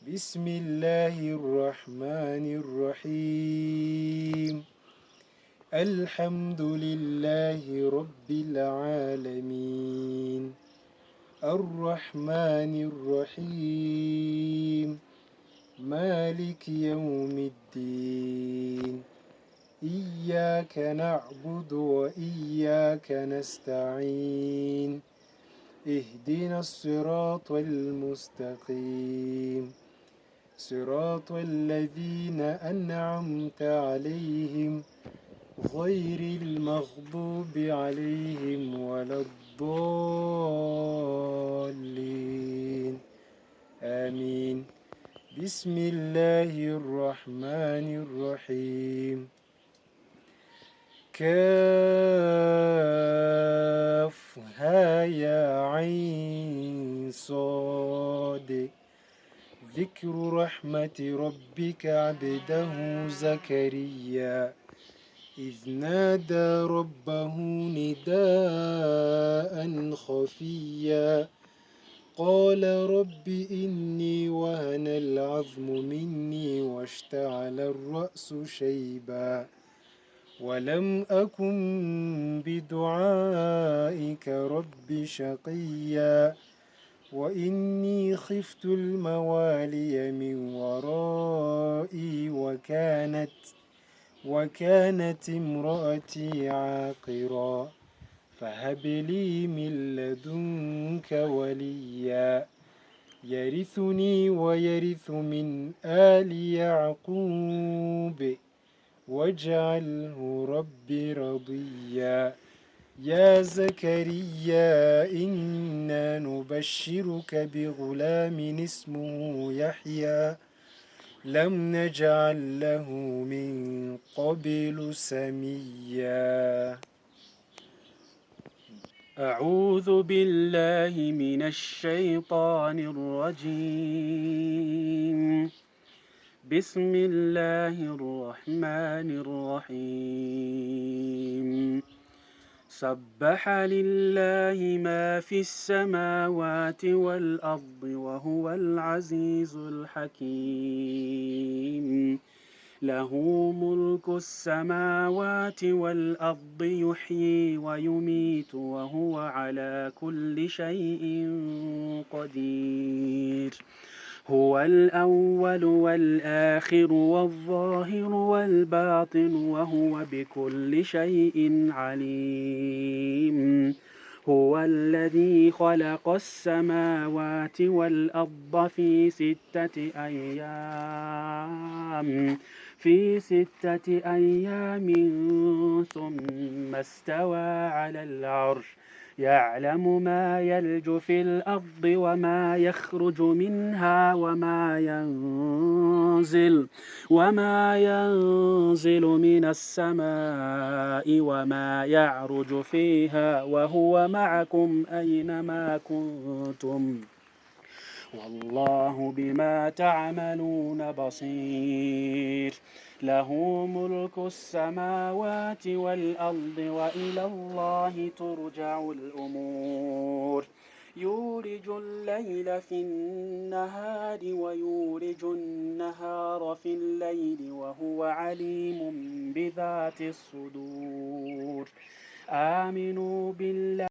بسم الله الرحمن الرحيم. الحمد لله رب العالمين، الرحمن الرحيم، مالك يوم الدين. إياك نعبد وإياك نستعين، اهدنا الصراط المستقيم، صراط الذين أنعمت عليهم غير المغضوب عليهم ولا الضالين، آمين. بسم الله الرحمن الرحيم. كافها يا عين صاد، ذكر رحمة ربك عبده زكريا إذ نادى ربه نداء خفيا قال رب إني وهن العظم مني واشتعل الرأس شيبا ولم أكن بدعائك رب شقيا وإني خفت الموالي من ورائي وكانت امرأتي عاقرا فهب لي من لدنك وليا يرثني ويرث من آل يعقوب واجعله رب رضيا. يا زكريا إنا نبشرك بغلام اسمه يحيى لم نجعل له من قبل سميا. أعوذ بالله من الشيطان الرجيم. بسم الله الرحمن الرحيم. سبح لله ما في السماوات والأرض وهو العزيز الحكيم. له ملك السماوات والأرض يحيي ويميت وهو على كل شيء قدير. هو الأول والآخر والظاهر والباطن وهو بكل شيء عليم. هو الذي خلق السماوات والأرض في ستة أيام ثم استوى على العرش يعلم ما يلج في الأرض وما يخرج منها وما ينزل من السماء وما يعرج فيها وهو معكم أينما كنتم والله بما تعملون بصير. له ملك السماوات والأرض وإلى الله ترجع الأمور. يولج الليل في النهار ويولج النهار في الليل وهو عليم بذات الصدور. آمنوا بالله